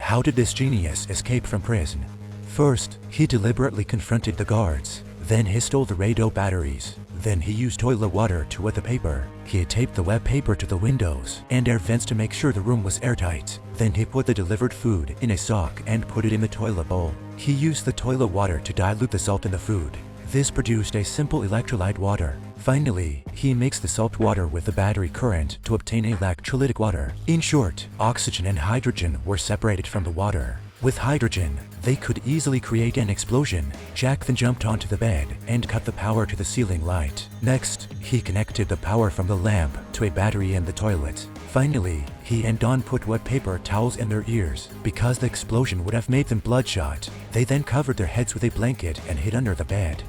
How did this genius escape from prison? First, he deliberately confronted the guards. Then he stole the radio batteries. Then he used toilet water to wet the paper. He taped the wet paper to the windows and air vents to make sure the room was airtight. Then he put the delivered food in a sock and put it in the toilet bowl. He used the toilet water to dilute the salt in the food. This produced a simple electrolyte water. Finally, he mixed the salt water with the battery current to obtain electrolytic water. In short, oxygen and hydrogen were separated from the water. With hydrogen, they could easily create an explosion. Jack then jumped onto the bed and cut the power to the ceiling light. Next, he connected the power from the lamp to a battery in the toilet. Finally, he and Don put wet paper towels in their ears because the explosion would have made them bloodshot. They then covered their heads with a blanket and hid under the bed.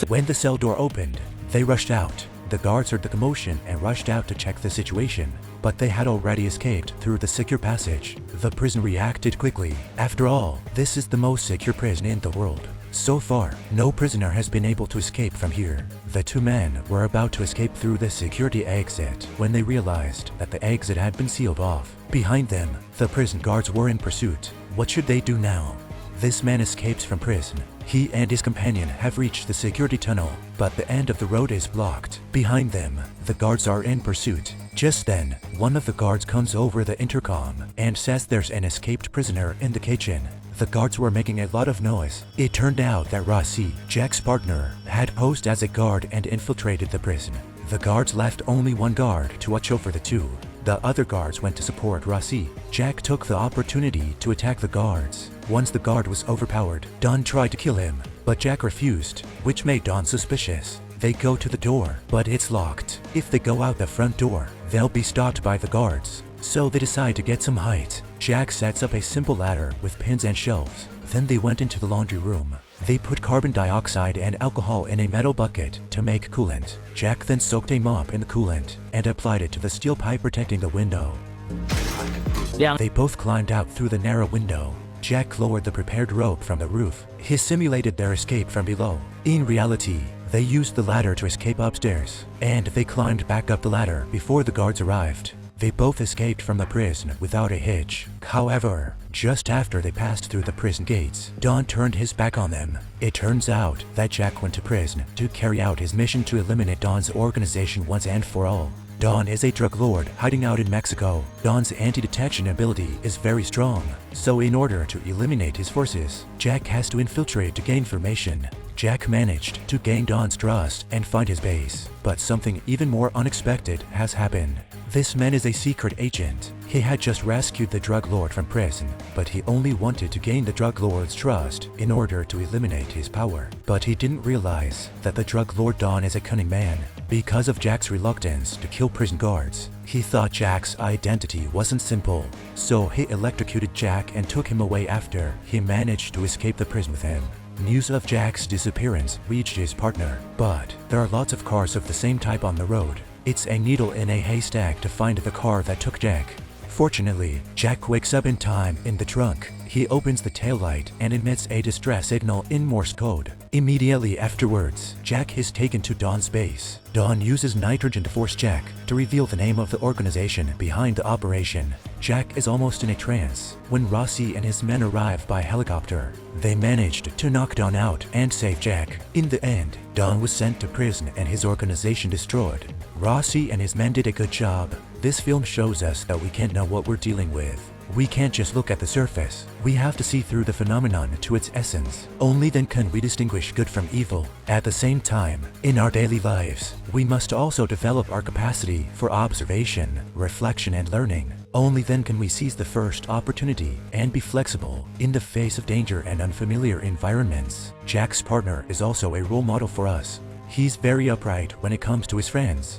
When the cell door opened, they rushed out. The guards heard the commotion and rushed out to check the situation, but they had already escaped through the secure passage. The prison reacted quickly. After all, this is the most secure prison in the world. So far, no prisoner has been able to escape from here. The two men were about to escape through the security exit when they realized that the exit had been sealed off. Behind them, the prison guards were in pursuit. What should they do now? This man escapes from prison. He and his companion have reached the security tunnel, but the end of the road is blocked. Behind them, the guards are in pursuit. Just then, one of the guards comes over the intercom and says there's an escaped prisoner in the kitchen. The guards were making a lot of noise. It turned out that Rossi, Jack's partner, had posed as a guard and infiltrated the prison. The guards left only one guard to watch over the two. The other guards went to support Rossi. Jack took the opportunity to attack the guards. Once the guard was overpowered, Don tried to kill him, but Jack refused, which made Don suspicious. They go to the door, but it's locked. If they go out the front door, they'll be stopped by the guards. So they decide to get some height. Jack sets up a simple ladder with pins and shelves. Then they went into the laundry room. They put carbon dioxide and alcohol in a metal bucket to make coolant. Jack then soaked a mop in the coolant and applied it to the steel pipe protecting the window. They both climbed out through the narrow window. Jack lowered the prepared rope from the roof. He simulated their escape from below. In reality, they used the ladder to escape upstairs, and they climbed back up the ladder before the guards arrived. They both escaped from the prison without a hitch. However, just after they passed through the prison gates, Don turned his back on them. It turns out that Jack went to prison to carry out his mission to eliminate Don's organization once and for all. Don is a drug lord hiding out in Mexico. Don's anti-detection ability is very strong, so in order to eliminate his forces, Jack has to infiltrate to gain information. Jack managed to gain Don's trust and find his base, but something even more unexpected has happened. This man is a secret agent. He had just rescued the drug lord from prison, but he only wanted to gain the drug lord's trust in order to eliminate his power. But he didn't realize that the drug lord Don is a cunning man. Because of Jack's reluctance to kill prison guards, he thought Jack's identity wasn't simple. So he electrocuted Jack and took him away after he managed to escape the prison with him. News of Jack's disappearance reached his partner, but there are lots of cars of the same type on the road. It's a needle in a haystack to find the car that took Jack. Fortunately, Jack wakes up in time in the trunk. He opens the taillight and emits a distress signal in Morse code. Immediately afterwards, Jack is taken to Don's base. Don uses nitrogen to force Jack to reveal the name of the organization behind the operation. Jack is almost in a trance when Rossi and his men arrive by helicopter. They managed to knock Don out and save Jack. In the end, Don was sent to prison and his organization destroyed. Rossi and his men did a good job. This film shows us that we can't know what we're dealing with. We can't just look at the surface. We have to see through the phenomenon to its essence. Only then can we distinguish good from evil. At the same time, in our daily lives, we must also develop our capacity for observation, reflection, and learning. Only then can we seize the first opportunity and be flexible in the face of danger and unfamiliar environments. Jack's partner is also a role model for us. He's very upright when it comes to his friends.